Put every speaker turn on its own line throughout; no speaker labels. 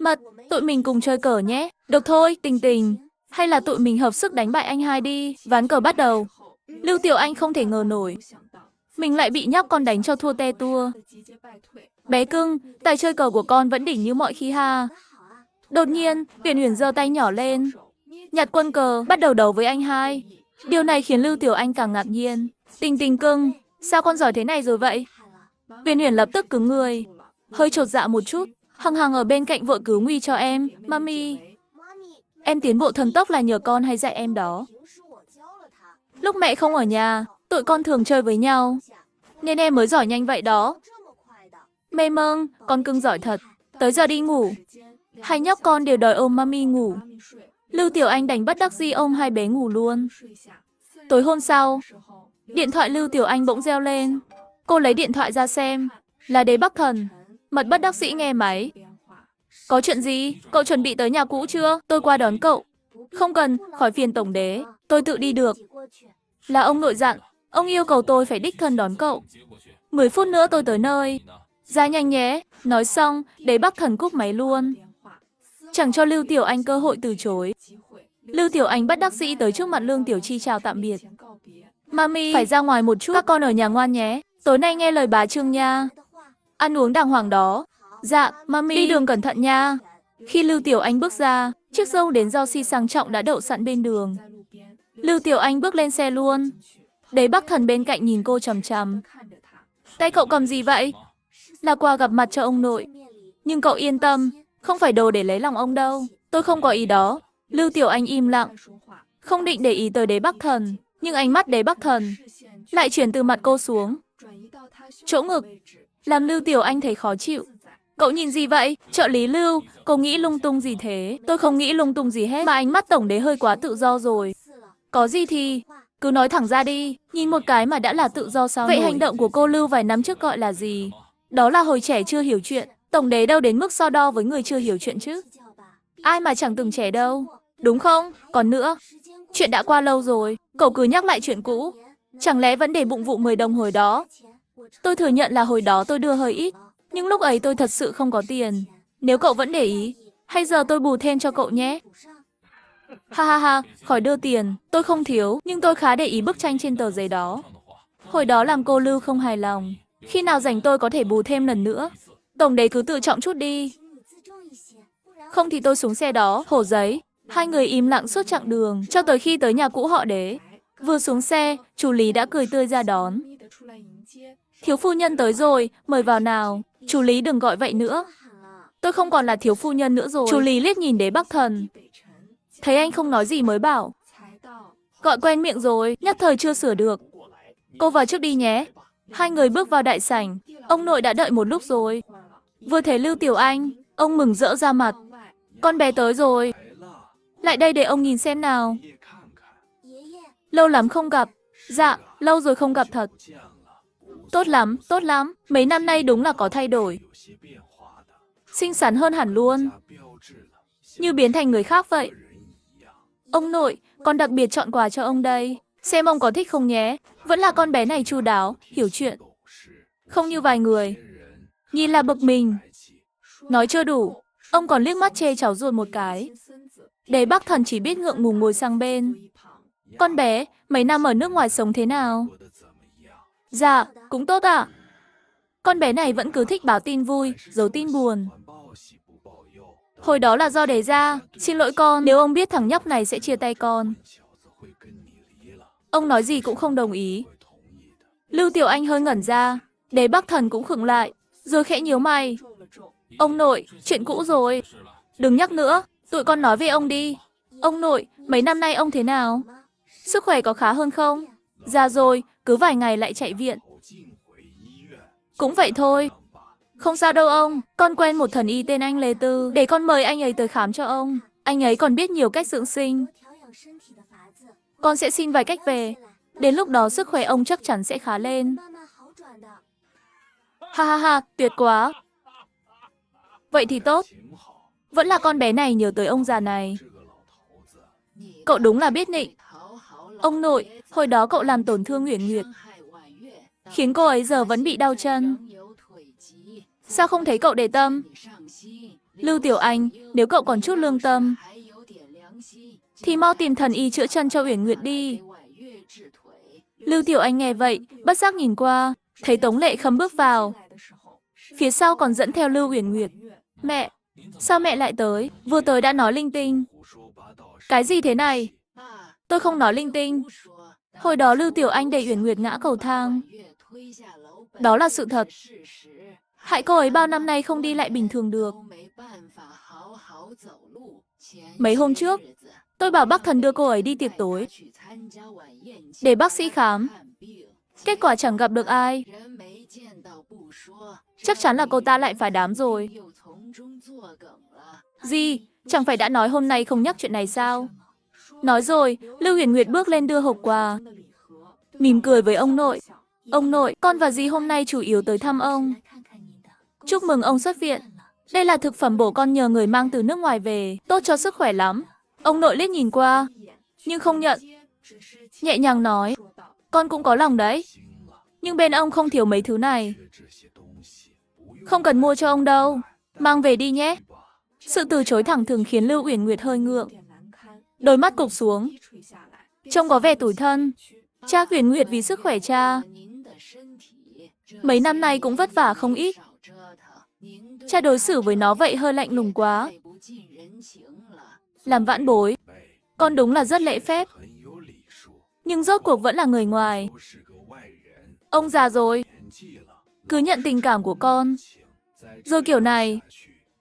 Mật, tụi mình cùng chơi cờ nhé. Được thôi, Tình Tình. Hay là tụi mình hợp sức đánh bại anh hai đi. Ván cờ bắt đầu. Lưu Tiểu Anh không thể ngờ nổi. Mình lại bị nhóc con đánh cho thua te tua. Bé cưng, tài chơi cờ của con vẫn đỉnh như mọi khi ha. Đột nhiên, Huyền Huyền giơ tay nhỏ lên. Nhặt quân cờ, bắt đầu đấu với anh hai. Điều này khiến Lưu Tiểu Anh càng ngạc nhiên. Tình Tình cưng, sao con giỏi thế này rồi vậy? Huyền Huyền lập tức cứng người, hơi chột dạ một chút. Hằng Hằng ở bên cạnh vội cứu nguy cho em. Mami, em tiến bộ thần tốc là nhờ con hay dạy em đó. Lúc mẹ không ở nhà, tụi con thường chơi với nhau, nên em mới giỏi nhanh vậy đó. Mê mâng, con cưng giỏi thật. Tới giờ đi ngủ. Hai nhóc con đều đòi ôm mami ngủ. Lưu Tiểu Anh đành bất đắc dĩ ôm hai bé ngủ luôn. Tối hôm sau, điện thoại Lưu Tiểu Anh bỗng reo lên. Cô lấy điện thoại ra xem, là Đế Bắc Thần. Mật bất đắc dĩ nghe máy. Có chuyện gì? Cậu chuẩn bị tới nhà cũ chưa? Tôi qua đón cậu. Không cần, khỏi phiền tổng đế. Tôi tự đi được. Là ông nội dặn. Ông yêu cầu tôi phải đích thân đón cậu. 10 phút nữa tôi tới nơi. Ra nhanh nhé. Nói xong, Đế Bắc Thần cúp máy luôn. Chẳng cho Lưu Tiểu Anh cơ hội từ chối. Lưu Tiểu Anh bất đắc dĩ tới trước mặt Lương Tiểu Chi chào tạm biệt. Mami, phải ra ngoài một chút. Các con ở nhà ngoan nhé. Tối nay nghe lời bà Trương nha. Ăn uống đàng hoàng đó. Dạ, mami. Đi đường cẩn thận nha. Khi Lưu Tiểu Anh bước ra, chiếc dâu đến Rossi sang trọng đã đậu sẵn bên đường. Lưu Tiểu Anh bước lên xe luôn. Đế Bắc Thần bên cạnh nhìn cô chằm chằm. Tay cậu cầm gì vậy? Là quà gặp mặt cho ông nội. Nhưng cậu yên tâm, không phải đồ để lấy lòng ông đâu. Tôi không có ý đó. Lưu Tiểu Anh im lặng, không định để ý tới Đế Bắc Thần. Nhưng ánh mắt Đế Bắc Thần lại chuyển từ mặt cô xuống chỗ ngực, làm Lưu Tiểu Anh thấy khó chịu. Cậu nhìn gì vậy? Trợ lý Lưu, cô nghĩ lung tung gì thế? Tôi không nghĩ lung tung gì hết, mà ánh mắt tổng đế hơi quá tự do rồi. Có gì thì cứ nói thẳng ra đi. Nhìn một cái mà đã là tự do sao vậy nổi. Hành động của cô Lưu vài năm trước gọi là gì? Đó là hồi trẻ chưa hiểu chuyện. Tổng đế đâu đến mức so đo với người chưa hiểu chuyện chứ. Ai mà chẳng từng trẻ đâu, đúng không? Còn nữa, chuyện đã qua lâu rồi, cậu cứ nhắc lại chuyện cũ. Chẳng lẽ vẫn để bụng vụ 10 đồng hồi đó? Tôi thừa nhận là hồi đó tôi đưa hơi ít, nhưng lúc ấy tôi thật sự không có tiền. Nếu cậu vẫn để ý, hay giờ tôi bù thêm cho cậu nhé. Ha ha ha, khỏi đưa tiền, tôi không thiếu, nhưng tôi khá để ý bức tranh trên tờ giấy đó. Hồi đó làm cô Lưu không hài lòng. Khi nào rảnh tôi có thể bù thêm lần nữa. Tổng đế cứ tự trọng chút đi. Không thì tôi xuống xe đó, hổ giấy. Hai người im lặng suốt chặng đường, cho tới khi tới nhà cũ họ Đế. Vừa xuống xe, chú Lý đã cười tươi ra đón. Thiếu phu nhân tới rồi, mời vào nào. Chú Lý đừng gọi vậy nữa. Tôi không còn là thiếu phu nhân nữa rồi. Chú Lý liếc nhìn Đế Bắc Thần. Thấy anh không nói gì mới bảo. Gọi quen miệng rồi, nhất thời chưa sửa được. Cô vào trước đi nhé. Hai người bước vào đại sảnh. Ông nội đã đợi một lúc rồi. Vừa thấy Lưu Tiểu Anh, ông mừng rỡ ra mặt. Con bé tới rồi. Lại đây để ông nhìn xem nào. Lâu lắm không gặp. Dạ, lâu rồi không gặp thật. Tốt lắm, tốt lắm. Mấy năm nay đúng là có thay đổi. Xinh xắn hơn hẳn luôn. Như biến thành người khác vậy. Ông nội, con đặc biệt chọn quà cho ông đây. Xem ông có thích không nhé. Vẫn là con bé này chu đáo, hiểu chuyện. Không như vài người. Nhìn là bực mình. Nói chưa đủ, ông còn liếc mắt chê cháu ruột một cái. Đế Bắc Thần chỉ biết ngượng ngùng ngồi sang bên. Con bé, mấy năm ở nước ngoài sống thế nào? Dạ, cũng tốt ạ. Con bé này vẫn cứ thích báo tin vui, giấu tin buồn. Hồi đó là do Đế ra, xin lỗi con, nếu ông biết thằng nhóc này sẽ chia tay con. Ông nói gì cũng không đồng ý. Lưu Tiểu Anh hơi ngẩn ra, Đế Bắc Thần cũng khựng lại, rồi khẽ nhíu mày. Ông nội, chuyện cũ rồi. Đừng nhắc nữa, tụi con nói về ông đi. Ông nội, mấy năm nay ông thế nào? Sức khỏe có khá hơn không? Già rồi, cứ vài ngày lại chạy viện. Cũng vậy thôi. Không sao đâu ông, con quen một thần y tên anh Lê Tư, để con mời anh ấy tới khám cho ông. Anh ấy còn biết nhiều cách dưỡng sinh. Con sẽ xin vài cách về. Đến lúc đó sức khỏe ông chắc chắn sẽ khá lên. Ha ha ha, tuyệt quá. Vậy thì tốt. Vẫn là con bé này nhớ tới ông già này. Cậu đúng là biết nịnh. Ông nội, hồi đó cậu làm tổn thương Uyển Nguyệt, khiến cô ấy giờ vẫn bị đau chân. Sao không thấy cậu để tâm? Lưu Tiểu Anh, nếu cậu còn chút lương tâm, thì mau tìm thần y chữa chân cho Uyển Nguyệt đi. Lưu Tiểu Anh nghe vậy, bất giác nhìn qua, thấy Tống Lệ Khâm bước vào. Phía sau còn dẫn theo Lưu Uyển Nguyệt. Mẹ, sao mẹ lại tới? Vừa tới đã nói linh tinh. Cái gì thế này? Tôi không nói linh tinh. Hồi đó Lưu Tiểu Anh đẩy Uyển Nguyệt ngã cầu thang. Đó là sự thật. Hại cô ấy bao năm nay không đi lại bình thường được. Mấy hôm trước, tôi bảo bác Thần đưa cô ấy đi tiệc tối để bác sĩ khám. Kết quả chẳng gặp được ai. Chắc chắn là cô ta lại phá đám rồi. Gì? Chẳng phải đã nói hôm nay không nhắc chuyện này sao? Nói rồi, Lưu Uyển Nguyệt bước lên đưa hộp quà. Mỉm cười với ông nội. Ông nội, con và dì hôm nay chủ yếu tới thăm ông. Chúc mừng ông xuất viện. Đây là thực phẩm bổ con nhờ người mang từ nước ngoài về, tốt cho sức khỏe lắm. Ông nội liếc nhìn qua, nhưng không nhận. Nhẹ nhàng nói, con cũng có lòng đấy. Nhưng bên ông không thiếu mấy thứ này. Không cần mua cho ông đâu, mang về đi nhé. Sự từ chối thẳng thừng khiến Lưu Uyển Nguyệt hơi ngượng. Đôi mắt cụp xuống, trông có vẻ tủi thân. Cha Uyển Nguyệt vì sức khỏe cha. Mấy năm nay cũng vất vả không ít. Cha đối xử với nó vậy hơi lạnh lùng quá. Làm vãn bối, con đúng là rất lễ phép. Nhưng rốt cuộc vẫn là người ngoài. Ông già rồi, cứ nhận tình cảm của con. Rồi kiểu này,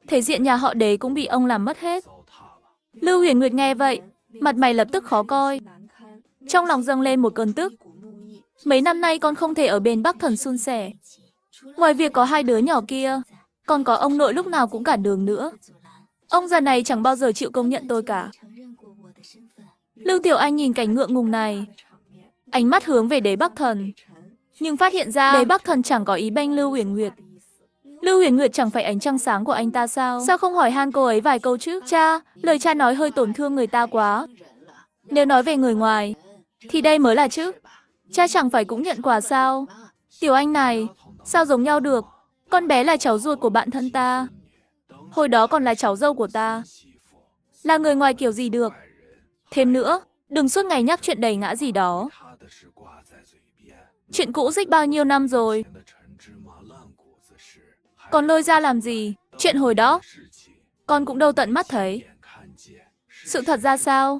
thể diện nhà họ Đế cũng bị ông làm mất hết. Lưu Uyển Nguyệt nghe vậy, mặt mày lập tức khó coi. Trong lòng dâng lên một cơn tức. Mấy năm nay con không thể ở bên Bắc Thần suôn sẻ. Ngoài việc có hai đứa nhỏ kia, còn có ông nội lúc nào cũng cản đường nữa. Ông già này chẳng bao giờ chịu công nhận tôi cả. Lưu Tiểu Anh nhìn cảnh ngượng ngùng này, ánh mắt hướng về Đế Bắc Thần. Nhưng phát hiện ra Đế Bắc Thần chẳng có ý bênh Lưu Uyển Nguyệt. Lưu Uyển Nguyệt chẳng phải ánh trăng sáng của anh ta sao? Sao không hỏi han cô ấy vài câu chứ? Cha, lời cha nói hơi tổn thương người ta quá. Nếu nói về người ngoài, thì đây mới là chứ. Cha chẳng phải cũng nhận quà sao? Tiểu Anh này, sao giống nhau được? Con bé là cháu ruột của bạn thân ta. Hồi đó còn là cháu dâu của ta. Là người ngoài kiểu gì được? Thêm nữa, đừng suốt ngày nhắc chuyện đầy ngã gì đó. Chuyện cũ dích bao nhiêu năm rồi. Còn lôi ra làm gì? Chuyện hồi đó, con cũng đâu tận mắt thấy. Sự thật ra sao?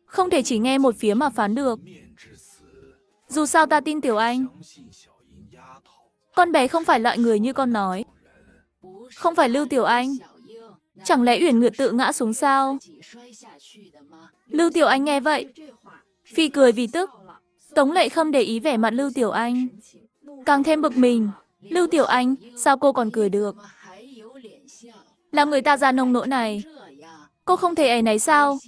Không thể chỉ nghe một phía mà phán được. Dù sao ta tin Tiểu Anh. Con bé không phải loại người như con nói. Không phải Lưu Tiểu Anh. Chẳng lẽ Uyển Nguyệt tự ngã xuống sao? Lưu Tiểu Anh nghe vậy, phi cười vì tức. Tống Lệ Khâm để ý vẻ mặt Lưu Tiểu Anh, càng thêm bực mình. Lưu Tiểu Anh, sao cô còn cười được? Làm người ta ra nông nỗi này, cô không thể áy náy sao?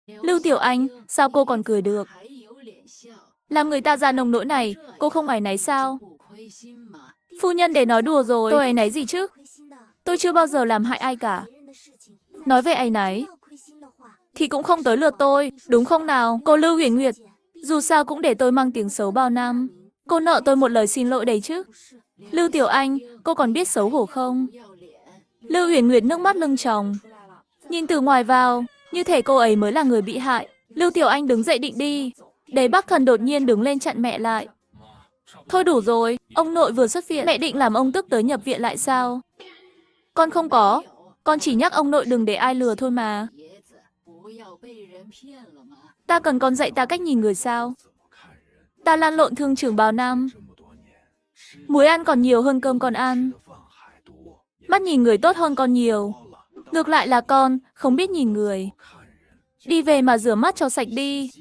Lưu Tiểu Anh, sao cô còn cười được? Làm người ta ra nông nỗi này, cô không áy náy sao? Phu nhân để nói đùa rồi, tôi áy náy gì chứ? Tôi chưa bao giờ làm hại ai cả. Nói về áy náy, thì cũng không tới lượt tôi, đúng không nào? Cô Lưu Uyển Nguyệt, dù sao cũng để tôi mang tiếng xấu bao năm. Cô nợ tôi một lời xin lỗi đấy chứ. Lưu Tiểu Anh, cô còn biết xấu hổ không? Lưu Uyển Nguyệt nước mắt lưng tròng, nhìn từ ngoài vào, như thể cô ấy mới là người bị hại. Lưu Tiểu Anh đứng dậy định đi. Đế Bắc Thần đột nhiên đứng lên chặn mẹ lại. Thôi đủ rồi, ông nội vừa xuất viện, mẹ định làm ông tức tới nhập viện lại sao? Con không có, con chỉ nhắc ông nội đừng để ai lừa thôi mà. Ta cần con dạy ta cách nhìn người sao? Ta lăn lộn thương trường bao năm. Muối ăn còn nhiều hơn cơm con ăn. Mắt nhìn người tốt hơn con nhiều. Ngược lại là con, không biết nhìn người. Đi về mà rửa mắt cho sạch đi.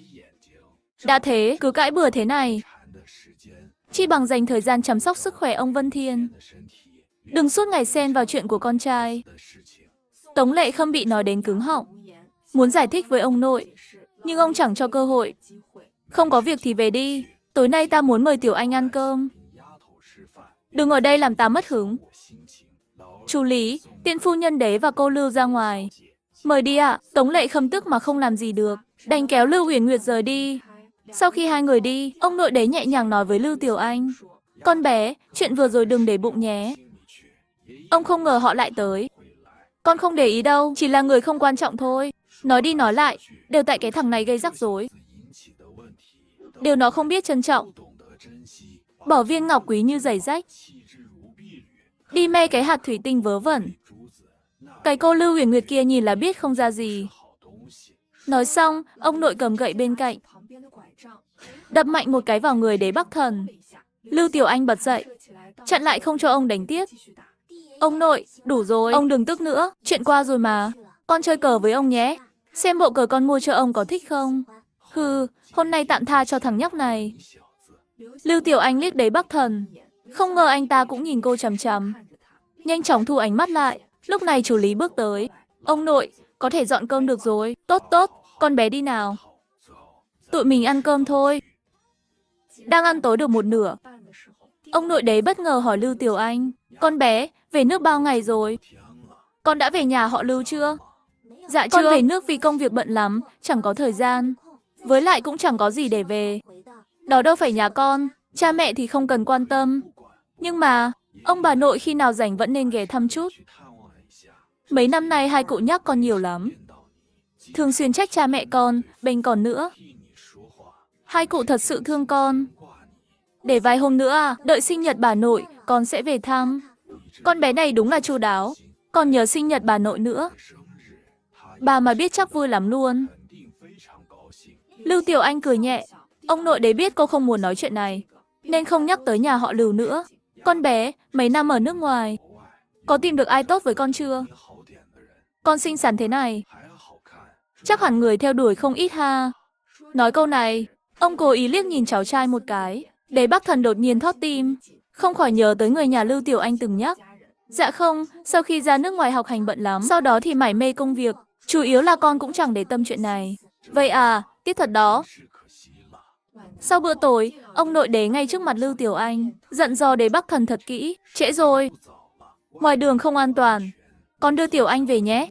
Đã thế, cứ cãi bừa thế này. Chi bằng dành thời gian chăm sóc sức khỏe ông Vân Thiên. Đừng suốt ngày xen vào chuyện của con trai. Tống Lệ Khâm bị nói đến cứng họng. Muốn giải thích với ông nội, nhưng ông chẳng cho cơ hội. Không có việc thì về đi. Tối nay ta muốn mời Tiểu Anh ăn cơm. Đừng ở đây làm ta mất hứng. Chú Lý, tiện phu nhân Đế và cô Lưu ra ngoài. Mời đi ạ. Tống Lệ Khâm tức mà không làm gì được, đành kéo Lưu Uyển Nguyệt rời đi. Sau khi hai người đi, ông nội Đế nhẹ nhàng nói với Lưu Tiểu Anh. Con bé, chuyện vừa rồi đừng để bụng nhé. Ông không ngờ họ lại tới. Con không để ý đâu, chỉ là người không quan trọng thôi. Nói đi nói lại, đều tại cái thằng này gây rắc rối. Điều nó không biết trân trọng. Bỏ viên ngọc quý như giày rách. Đi mê cái hạt thủy tinh vớ vẩn. Cái cô Lưu Uyển Nguyệt kia nhìn là biết không ra gì. Nói xong, ông nội cầm gậy bên cạnh, đập mạnh một cái vào người Đế Bắc Thần. Lưu Tiểu Anh bật dậy, chặn lại không cho ông đánh tiếp. Ông nội, đủ rồi, ông đừng tức nữa, chuyện qua rồi mà. Con chơi cờ với ông nhé. Xem bộ cờ con mua cho ông có thích không? Hừ, hôm nay tạm tha cho thằng nhóc này. Lưu Tiểu Anh liếc Đế Bắc Thần. Không ngờ anh ta cũng nhìn cô chằm chằm. Nhanh chóng thu ánh mắt lại. Lúc này chủ Lý bước tới. Ông nội, có thể dọn cơm được rồi. Tốt tốt, con bé đi nào. Tụi mình ăn cơm thôi. Đang ăn tối được một nửa. Ông nội Đế bất ngờ hỏi Lưu Tiểu Anh. Con bé, về nước bao ngày rồi? Con đã về nhà họ Lưu chưa? Dạ chưa. Con về nước vì công việc bận lắm, chẳng có thời gian. Với lại cũng chẳng có gì để về. Đó đâu phải nhà con, cha mẹ thì không cần quan tâm. Nhưng mà, ông bà nội khi nào rảnh vẫn nên ghé thăm chút. Mấy năm nay hai cụ nhắc con nhiều lắm. Thường xuyên trách cha mẹ con, bênh con nữa. Hai cụ thật sự thương con. Để vài hôm nữa à, đợi sinh nhật bà nội, con sẽ về thăm. Con bé này đúng là chu đáo. Còn nhớ sinh nhật bà nội nữa. Bà mà biết chắc vui lắm luôn. Lưu Tiểu Anh cười nhẹ. Ông nội Đế biết cô không muốn nói chuyện này, nên không nhắc tới nhà họ Lưu nữa. Con bé, mấy năm ở nước ngoài, có tìm được ai tốt với con chưa? Con xinh xắn thế này, chắc hẳn người theo đuổi không ít ha. Nói câu này, ông cố ý liếc nhìn cháu trai một cái. Đế Bắc Thần đột nhiên thót tim, không khỏi nhớ tới người nhà Lưu Tiểu Anh từng nhắc. Dạ không, sau khi ra nước ngoài học hành bận lắm, sau đó thì mải mê công việc. Chủ yếu là con cũng chẳng để tâm chuyện này. Vậy à, tiếc thật đó. Sau bữa tối, ông nội Đế ngay trước mặt Lưu Tiểu Anh, dặn dò Đế Bắc Thần thật kỹ. Trễ rồi, ngoài đường không an toàn, con đưa Tiểu Anh về nhé.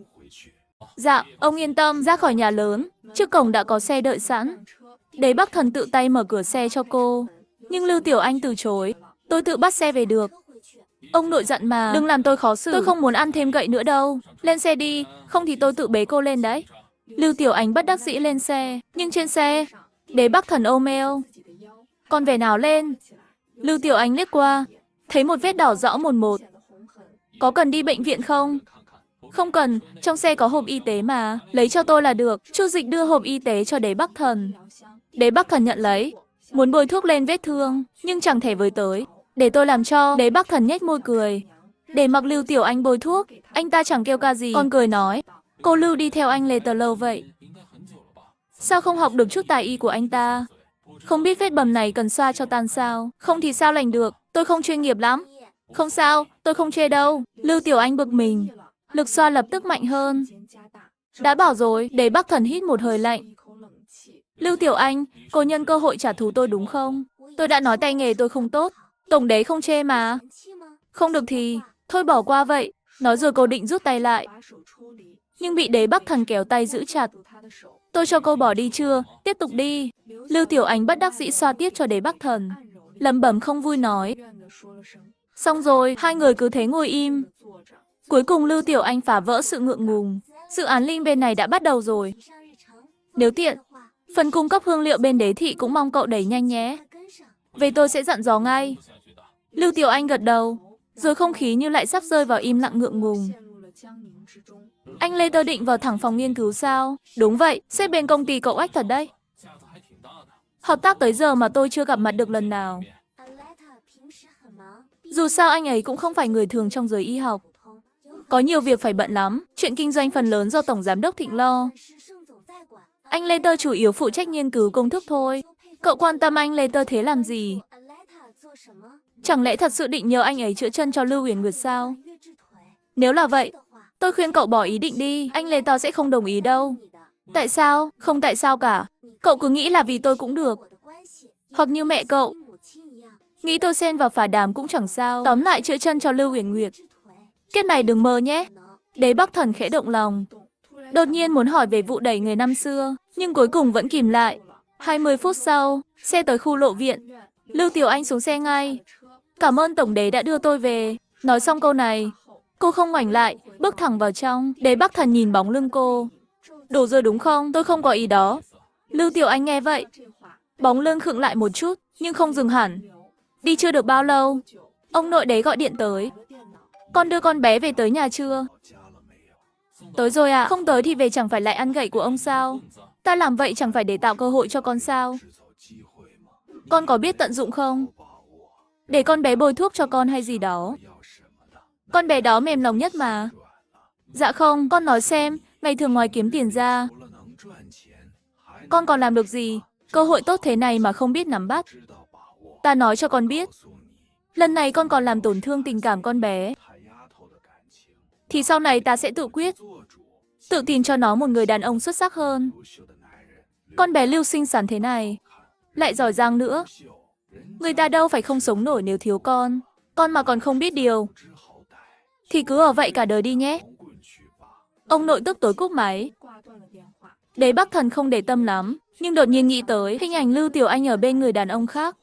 Dạ, ông yên tâm. Ra khỏi nhà lớn, trước cổng đã có xe đợi sẵn. Đế Bắc Thần tự tay mở cửa xe cho cô, nhưng Lưu Tiểu Anh từ chối. Tôi tự bắt xe về được. Ông nội dặn mà, đừng làm tôi khó xử. Tôi không muốn ăn thêm gậy nữa đâu. Lên xe đi, không thì tôi tự bế cô lên đấy. Lưu Tiểu Anh bất đắc dĩ lên xe, nhưng trên xe, Đế Bắc Thần ôm eo. Con về nào lên? Lưu Tiểu Anh liếc qua, thấy một vết đỏ rõ mồn một. Có cần đi bệnh viện không? Không cần, trong xe có hộp y tế mà, lấy cho tôi là được. Chu Dịch đưa hộp y tế cho Đế Bắc Thần. Đế Bắc Thần nhận lấy, muốn bôi thuốc lên vết thương, nhưng chẳng thể với tới. Để tôi làm cho. Đế Bắc Thần nhếch môi cười. Để mặc Lưu Tiểu Anh bôi thuốc, anh ta chẳng kêu ca gì, còn cười nói. Cô Lưu đi theo anh Lê từ lâu vậy, sao không học được chút tài y của anh ta? Không biết vết bầm này cần xoa cho tan sao? Không thì sao lành được, tôi không chuyên nghiệp lắm. Không sao, tôi không chê đâu. Lưu Tiểu Anh bực mình, lực xoa lập tức mạnh hơn. Đã bảo rồi. Đế Bắc Thần hít một hơi lạnh. Lưu Tiểu Anh, cô nhân cơ hội trả thù tôi đúng không? Tôi đã nói tay nghề tôi không tốt. Tổng Đế không chê mà. Không được thì, thôi bỏ qua vậy. Nói rồi cô định rút tay lại, nhưng bị Đế Bắc Thần kéo tay giữ chặt. Tôi cho cô bỏ đi chưa? Tiếp tục đi. Lưu Tiểu Anh bất đắc dĩ xoa tiếp cho Đế Bắc Thần, lẩm bẩm không vui nói. Xong rồi, hai người cứ thế ngồi im. Cuối cùng Lưu Tiểu Anh phá vỡ sự ngượng ngùng. Dự án Linh bên này đã bắt đầu rồi. Nếu tiện, phần cung cấp hương liệu bên Đế thị cũng mong cậu đẩy nhanh nhé. Về tôi sẽ dặn dò ngay. Lưu Tiểu Anh gật đầu, rồi không khí như lại sắp rơi vào im lặng ngượng ngùng. Anh Lê Tơ định vào thẳng phòng nghiên cứu sao? Đúng vậy, sếp bên công ty cậu ách thật đấy. Hợp tác tới giờ mà tôi chưa gặp mặt được lần nào. Dù sao anh ấy cũng không phải người thường trong giới y học. Có nhiều việc phải bận lắm, chuyện kinh doanh phần lớn do Tổng Giám đốc Thịnh lo. Anh Lê Tơ chủ yếu phụ trách nghiên cứu công thức thôi. Cậu quan tâm anh Lê Tơ thế làm gì? Chẳng lẽ thật sự định nhờ anh ấy chữa chân cho Lưu Uyển Nguyệt sao? Nếu là vậy, tôi khuyên cậu bỏ ý định đi, anh Lê Tơ sẽ không đồng ý đâu. Tại sao? Không tại sao cả. Cậu cứ nghĩ là vì tôi cũng được. Hoặc như mẹ cậu, nghĩ tôi xen vào phá đám cũng chẳng sao. Tóm lại chữa chân cho Lưu Uyển Nguyệt. Kết này đừng mơ nhé. Đế Bắc Thần khẽ động lòng. Đột nhiên muốn hỏi về vụ đẩy người năm xưa, nhưng cuối cùng vẫn kìm lại. 20 phút sau, xe tới khu lộ viện. Lưu Tiểu Anh xuống xe ngay. Cảm ơn Tổng Đế đã đưa tôi về. Nói xong câu này, Cô không ngoảnh lại, bước thẳng vào trong. Đế Bắc Thần nhìn bóng lưng cô. Đổ rồi đúng không? Tôi không có ý đó. Lưu Tiểu Anh nghe vậy. Bóng lưng khựng lại một chút, nhưng không dừng hẳn. Đi chưa được bao lâu, ông nội Đế gọi điện tới. Con đưa con bé về tới nhà chưa? Tới rồi ạ. Không tới thì về chẳng phải lại ăn gậy của ông sao? Ta làm vậy chẳng phải để tạo cơ hội cho con sao? Con có biết tận dụng không? Để con bé bôi thuốc cho con hay gì đó. Con bé đó mềm lòng nhất mà. Dạ không, con nói xem, ngày thường ngoài kiếm tiền ra, con còn làm được gì? Cơ hội tốt thế này mà không biết nắm bắt. Ta nói cho con biết, lần này con còn làm tổn thương tình cảm con bé. Thì sau này ta sẽ tự quyết, tự tìm cho nó một người đàn ông xuất sắc hơn. Con bé Lưu xinh xắn thế này, lại giỏi giang nữa. Người ta đâu phải không sống nổi nếu thiếu con. Con mà còn không biết điều, thì cứ ở vậy cả đời đi nhé. Ông nội tức tối cúp máy. Đế Bắc Thần không để tâm lắm, nhưng đột nhiên nghĩ tới hình ảnh Lưu Tiểu Anh ở bên người đàn ông khác.